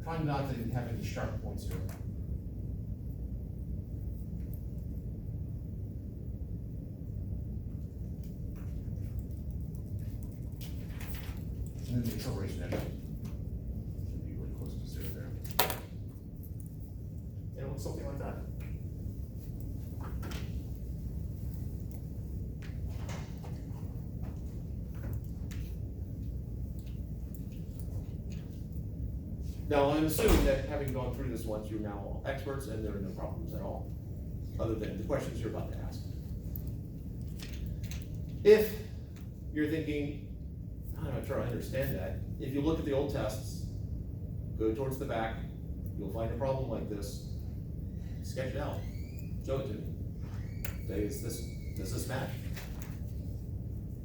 trying not to have any sharp points here. And then the acceleration energy should be really close to zero there. And it looks something like that. Now, I'm assuming that having gone through this once, you're now experts and there are no problems at all, other than the questions you're about to ask. If you're thinking, I'm not sure I understand that, if you look at the old tests, go towards the back, you'll find a problem like this, sketch it out, show it to me. Say, does this match?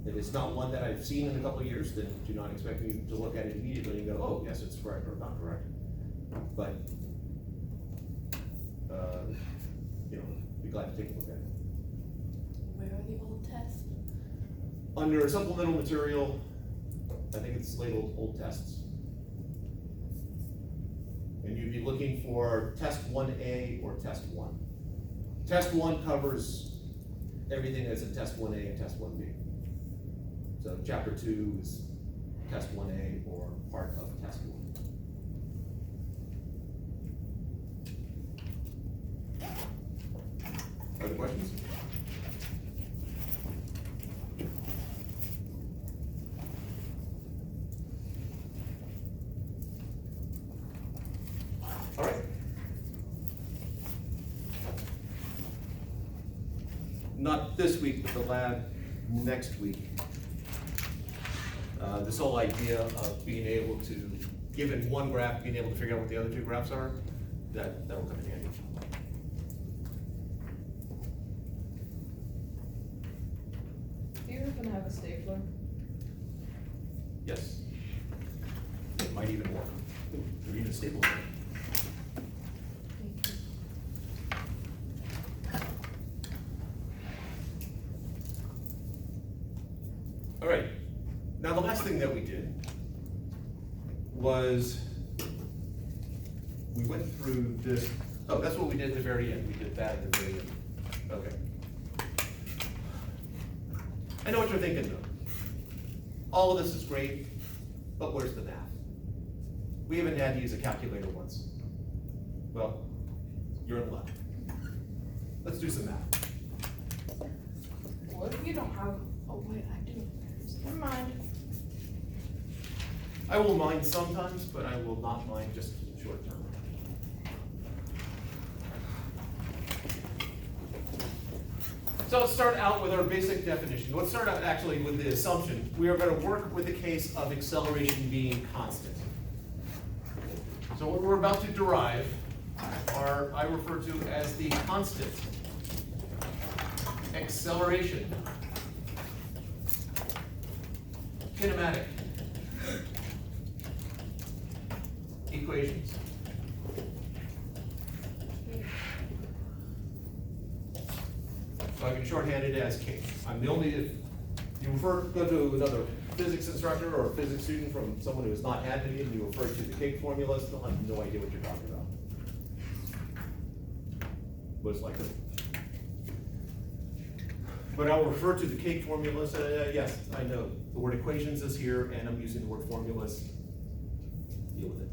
If it's not one that I've seen in a couple of years, then do not expect me to look at it immediately and go, oh, yes, it's correct or not correct. But, be glad to take a look at it. Where are the old tests? Under supplemental material, I think it's labeled old tests. And you'd be looking for test 1A or test 1. Test 1 covers everything that's in test 1A and test 1B. So chapter 2 is test 1A or part of test 1. Other questions? All right. Not this week, but the lab next week. This whole idea of being able to, given one graph, being able to figure out what the other two graphs are, that will come in handy. Do you happen to have a stapler? Yes. It might even work. Or even stable. All right. Now the last thing that we did was we went through this. Oh, that's what we did at the very end. We did that at the very end. Okay. I know what you're thinking though. All of this is great, but where's the math? We haven't had to use a calculator once. Well, you're in luck. Let's do some math. What if you don't have, oh wait, I do. Never mind. I will mind sometimes, but I will not mind just short term. So let's start out with our basic definition. Let's start out actually with the assumption. We are going to work with the case of acceleration being constant. So what we're about to derive are, I refer to as the constant acceleration kinematic equations. So I can shorthand it as K. I'm the only, if you go to another physics instructor or a physics student from someone who has not had any, and you refer to the cake formulas, they'll have no idea what you're talking about. Most likely. But I'll refer to the cake formulas, yes, I know. The word equations is here, and I'm using the word formulas. Deal with it.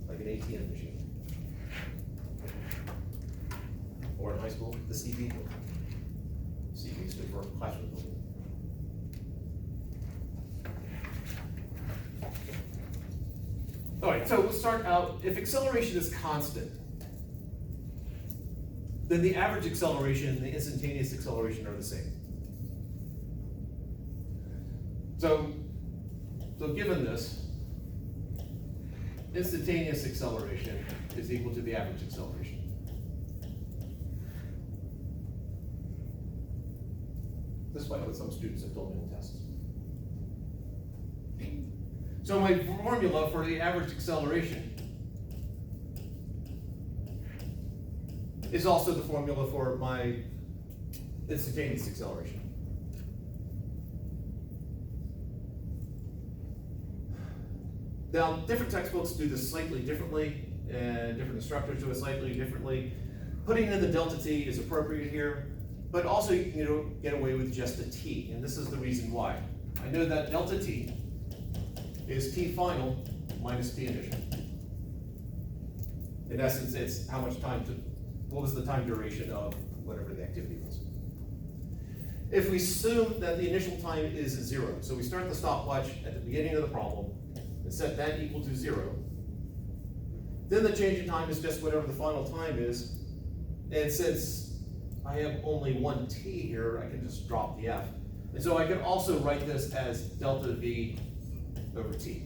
Like an ATM machine. Or in high school, the CB book. CB stood for classroom building. All right, so we'll start out, if acceleration is constant, then the average acceleration and the instantaneous acceleration are the same. So given this, instantaneous acceleration is equal to the average acceleration. Despite what some students have told me in tests. So my formula for the average acceleration is also the formula for my instantaneous acceleration. Now, different textbooks do this slightly differently, and different instructors do it slightly differently. Putting in the delta t is appropriate here, but also you can get away with just a t, and this is the reason why. I know that delta t is t final minus t initial. In essence, it's how much time what was the time duration of whatever the activity was. If we assume that the initial time is 0, so we start the stopwatch at the beginning of the problem and set that equal to 0, then the change in time is just whatever the final time is, and since I have only one t here, I can just drop the f. And so I can also write this as delta v over t.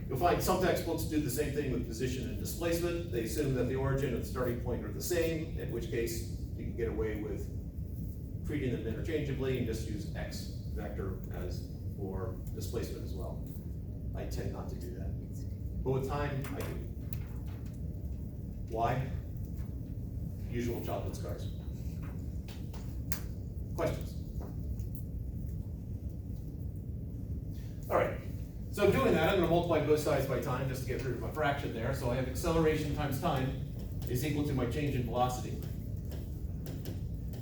You'll find some textbooks do the same thing with position and displacement. They assume that the origin and the starting point are the same, in which case you can get away with treating them interchangeably and just use x vector as for displacement as well. I tend not to do that. But with time, I do. Why? Usual chocolate scars. Questions? All right. So doing that, I'm going to multiply both sides by time just to get rid of my fraction there. So I have acceleration times time is equal to my change in velocity,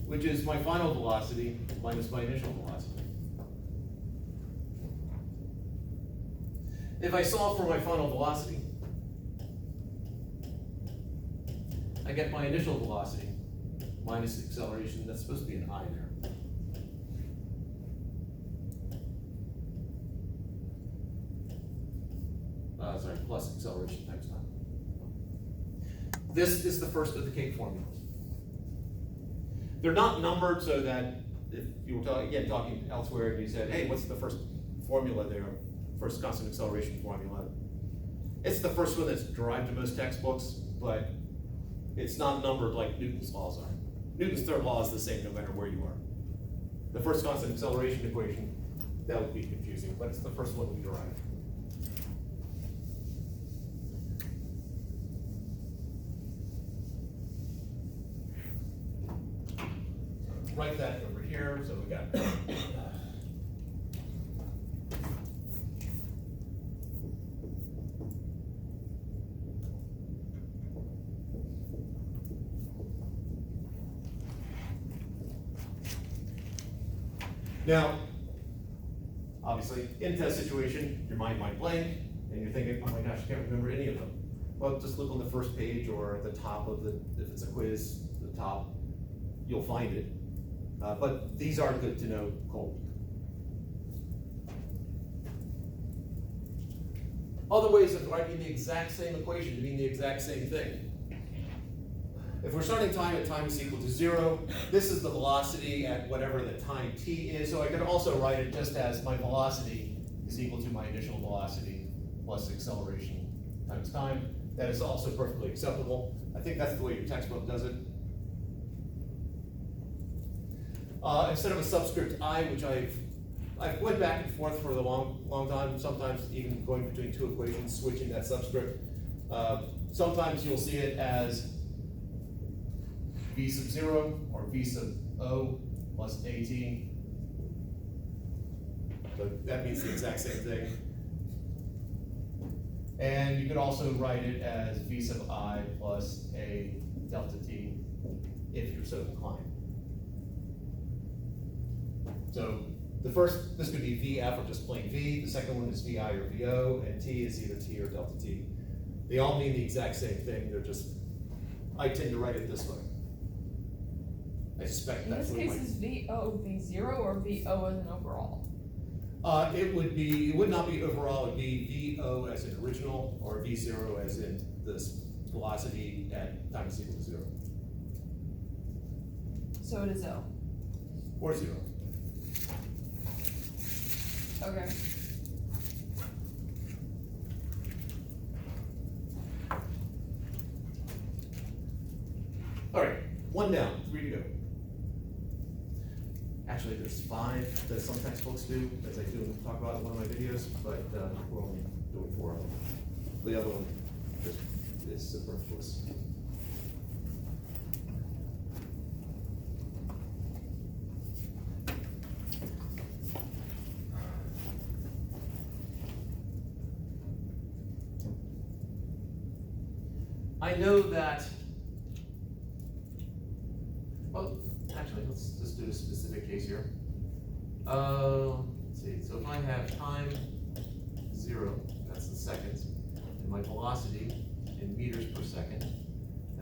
which is my final velocity minus my initial velocity. If I solve for my final velocity, I get my initial velocity minus the acceleration. That's supposed to be an I there. Sorry, plus acceleration times time. This is the first of the cake formulas. They're not numbered so that if you were talking elsewhere and you said, hey, what's the first formula there? First constant acceleration formula. It's the first one that's derived in most textbooks, but it's not numbered like Newton's laws are. Newton's third law is the same no matter where you are. The first constant acceleration equation, that would be confusing, but it's the first one we derived. Write that over here, so we got now, obviously, in test situation, your mind might blank, and you're thinking, oh my gosh, I can't remember any of them. Well, just look on the first page or at the top of if it's a quiz, the top, you'll find it. But these are good to know cold. Other ways of writing the exact same equation to mean the exact same thing. If we're starting time at time is equal to 0, this is the velocity at whatever the time t is. So I could also write it just as my velocity is equal to my initial velocity plus acceleration times time. That is also perfectly acceptable. I think that's the way your textbook does it. Instead of a subscript I, which I've went back and forth for a long time, sometimes even going between two equations, switching that subscript. Sometimes you'll see it as v sub 0 or v sub o plus at. So that means the exact same thing. And you could also write it as v sub I plus a delta t if you're so inclined. So the first, this could be VF or just plain V. The second one is VI or VO, and T is either T or delta T. They all mean the exact same thing. They're just, I tend to write it this way. I suspect that's what in this case, is VO V0 or VO as an overall? It would not be overall. It would be VO as in original, or V0 as in this velocity at time is equal to 0. So it is O. Or 0. Okay. All right, one down, 3 to go. Actually, there's 5 that some textbooks do, as I do talk about in one of my videos, but we're only doing 4 of them. The other one just is superfluous. I know that, well, actually, let's just do a specific case here. Let's see, so if I have time 0, that's in seconds, and my velocity in meters per second,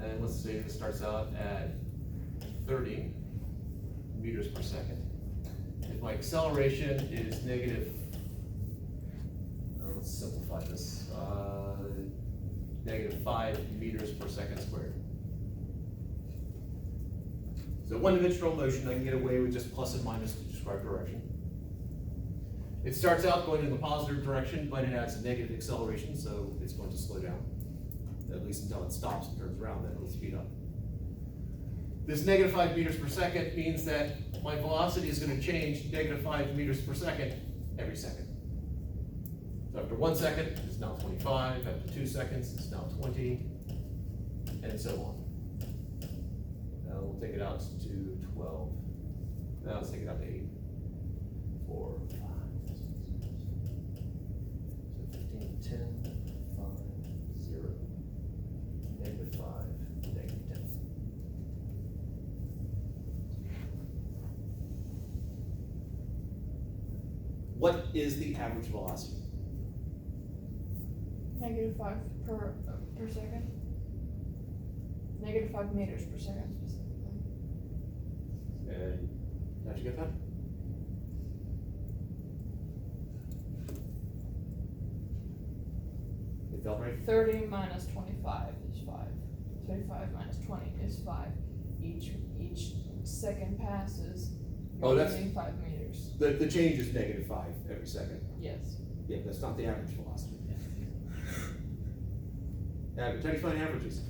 and let's say this starts out at 30 meters per second. If my acceleration is negative, let's simplify this, negative 5 meters per second squared. So one-dimensional motion, I can get away with just plus and minus to describe direction. It starts out going in the positive direction, but it has a negative acceleration, so it's going to slow down, at least until it stops and turns around, then it'll speed up. This negative 5 meters per second means that my velocity is going to change negative 5 meters per second every second. So after 1 second, it's now 25, after 2 seconds, it's now 20, and so on. Now we'll take it out to 12. Now let's take it out to 8, 4, 5, 6, 7, 15, 10, 5, 0, negative 5, negative 10. What is the average velocity? Negative 5 per second. Negative 5 meters per second specifically. And how'd you get that? It felt right? 30 minus 25 is 5. 35 minus 20 is 5. Each second passes, Oh, you're that's- gaining 5 meters. The change is negative 5 every second. Yes. Yeah, that's not the average velocity. Average, how do you find averages?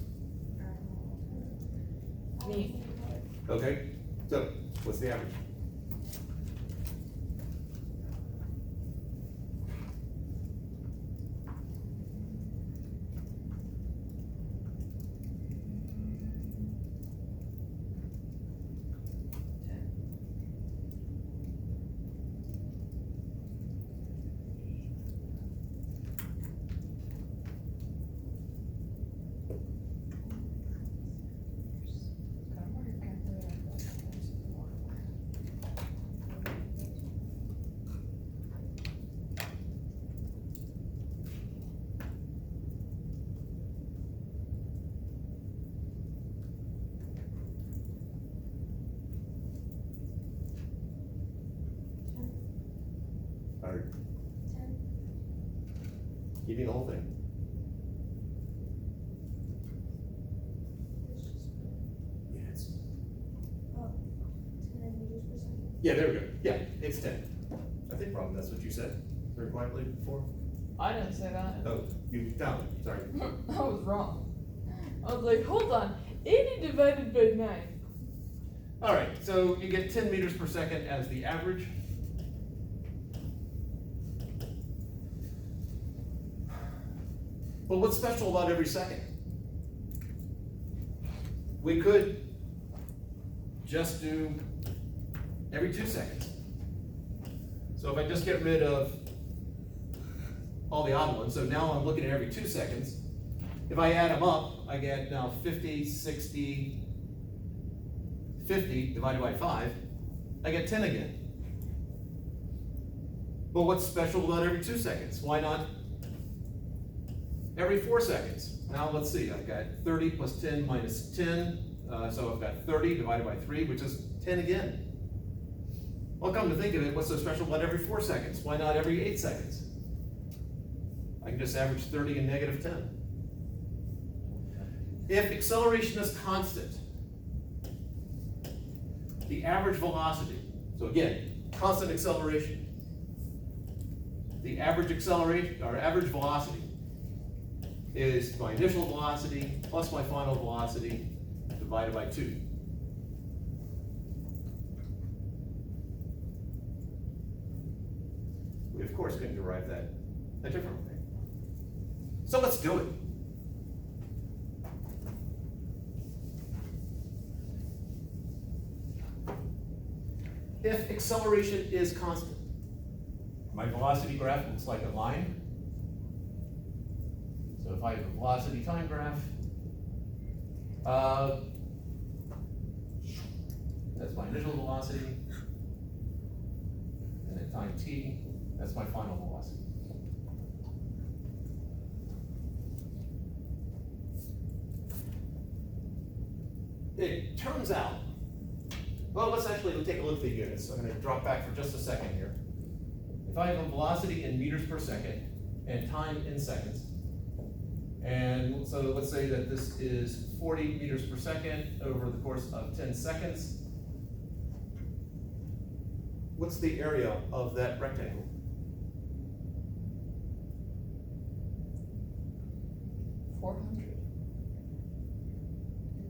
Me. Okay, so what's the average? Or 10. give me the whole thing. Yeah, it's, Oh, 10 meters per second. yeah, there we go. Yeah, it's 10. I think probably that's what you said very quietly before. I didn't say that. Oh, you found it, sorry. I was wrong. I was like, hold on. 80 divided by 9. All right, so you get 10 meters per second as the average. Well, what's special about every second? We could just do every 2 seconds. So if I just get rid of all the odd ones, so now I'm looking at every 2 seconds. If I add them up, I get now 50, 60, 50 divided by 5, I get 10 again. But what's special about every 2 seconds? Why not every 4 seconds? Now let's see, I've got 30 plus 10 minus 10, so I've got 30 divided by 3, which is 10 again. Well, come to think of it, what's so special about every 4 seconds? Why not every 8 seconds? I can just average 30 and negative 10. If acceleration is constant, the average velocity, so again, constant acceleration, the average acceleration, or average velocity, is my initial velocity plus my final velocity divided by 2. We of course can derive that a different way. So let's do it. If acceleration is constant, my velocity graph looks like a line. So if I have a velocity time graph, That's my initial velocity. And at time t, that's my final velocity. It turns out, well, let's take a look at the units. I'm going to drop back for just a second here. If I have a velocity in meters per second and time in seconds, and so let's say that this is 40 meters per second over the course of 10 seconds. What's the area of that rectangle?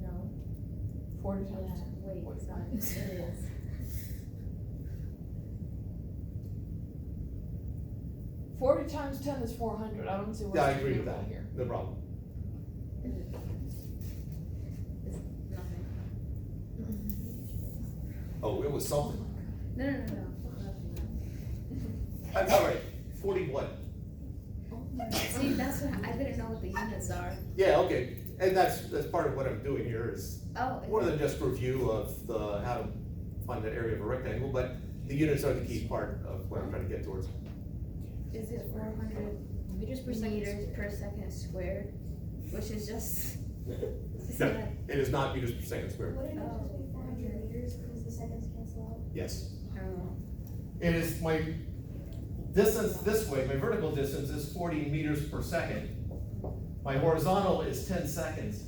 No. 40 Yeah, times. wait, What's it's not, that? it is. 40 times 10 is 400. I don't see what's Yeah, I agree with debatable that. here. No problem. It's nothing. Oh, it was something. No. I'm all right. 40 what? See, that's what, I didn't know what the units are. Yeah, okay. And that's part of what I'm doing here is Oh. more than just review of how to find that area of a rectangle, but the units are the key part of what I'm trying to get towards. Is it 400 meters per second squared? Which is just. It's No, not- it is not meters per second squared. Wouldn't it just be 400 meters because the seconds cancel out? Yes. I don't know. It is my distance this way, my vertical distance is 40 meters per second. My horizontal is 10 seconds.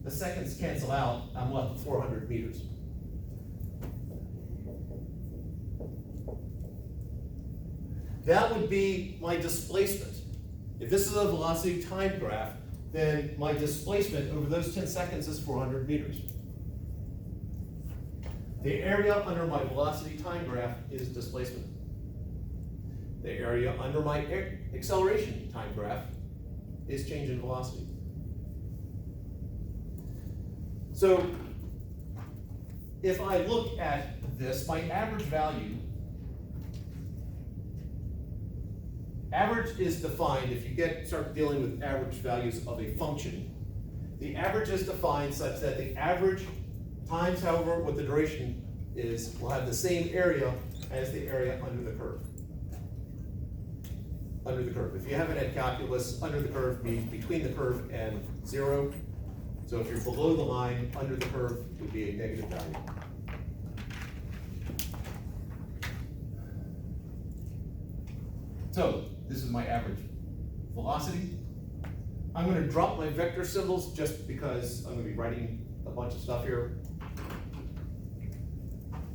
The seconds cancel out, I'm left with 400 meters. That would be my displacement. If this is a velocity time graph, then my displacement over those 10 seconds is 400 meters. The area under my velocity time graph is displacement. The area under my acceleration time graph is change in velocity. So if I look at this, my average value, average is defined, if you start dealing with average values of a function, the average is defined such that the average times however what the duration is will have the same area as the area under the curve. Under the curve. If you haven't had calculus, under the curve means between the curve and 0. So if you're below the line, under the curve would be a negative value. So this is my average velocity. I'm going to drop my vector symbols just because I'm going to be writing a bunch of stuff here.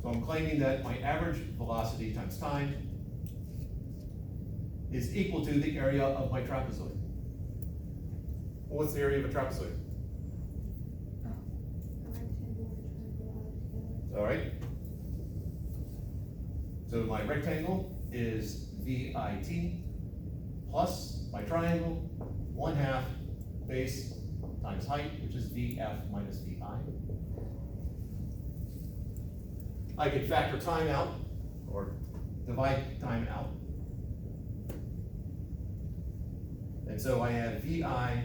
So I'm claiming that my average velocity times time is equal to the area of my trapezoid. Well, what's the area of a trapezoid? All right. So my rectangle is VIT plus my triangle, 1/2 base times height, which is VF minus VI. I can factor time out or divide time out. And so I have VI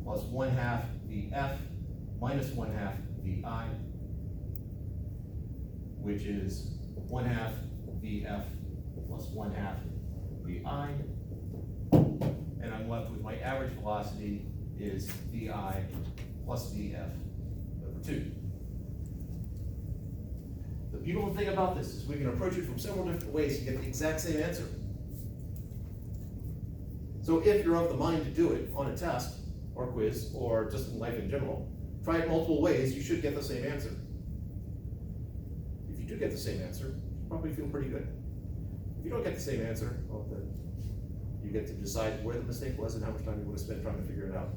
plus 1/2 VF minus 1/2 VI, which is 1/2 VF plus 1/2 VI. And I'm left with my average velocity is VI plus VF over 2. The beautiful thing about this is we can approach it from several different ways to get the exact same answer. So if you're of the mind to do it on a test or quiz or just in life in general, try it multiple ways, you should get the same answer. If you do get the same answer, you probably feel pretty good. If you don't get the same answer, well then you get to decide where the mistake was and how much time you want to spend trying to figure it out.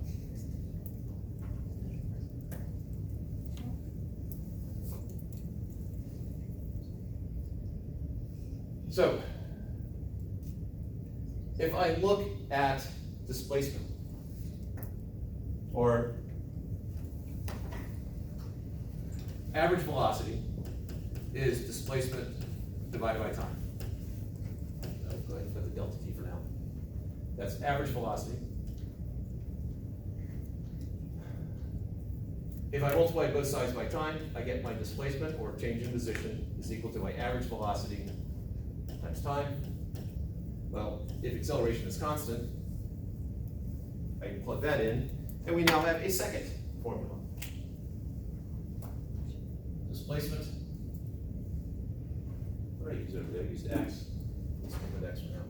So, if I look at displacement, or average velocity is displacement divided by time. I'll go ahead and put the delta T for now. That's average velocity. If I multiply both sides by time, I get my displacement or change in position is equal to my average velocity times time. Well, if acceleration is constant, I can plug that in, and we now have a second formula. Displacement. What did I use over there? I used X. Let's go with X for now.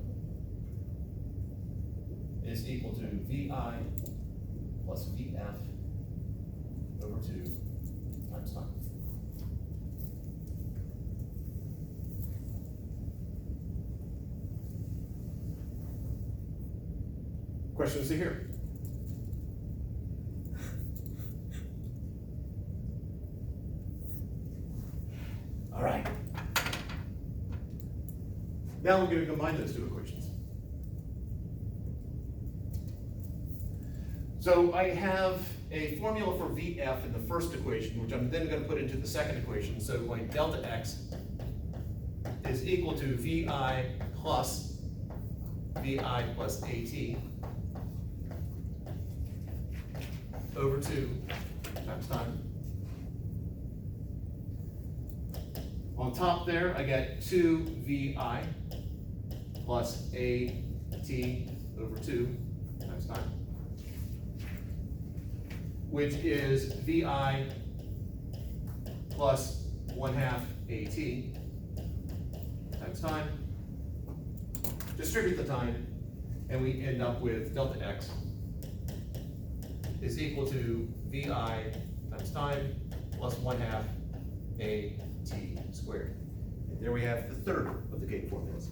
Is equal to VI plus VF over 2 times time. Questions to here? All right. Now we're going to combine those two equations. So I have a formula for VF in the first equation, which I'm then going to put into the second equation. So my delta X is equal to VI plus AT over 2 times time. On top there, I get 2 VI plus AT over 2 times time, which is VI plus 1/2 AT times time. Distribute the time, and we end up with delta X is equal to VI times time plus 1/2 AT squared. And there we have the third of the gate formulas.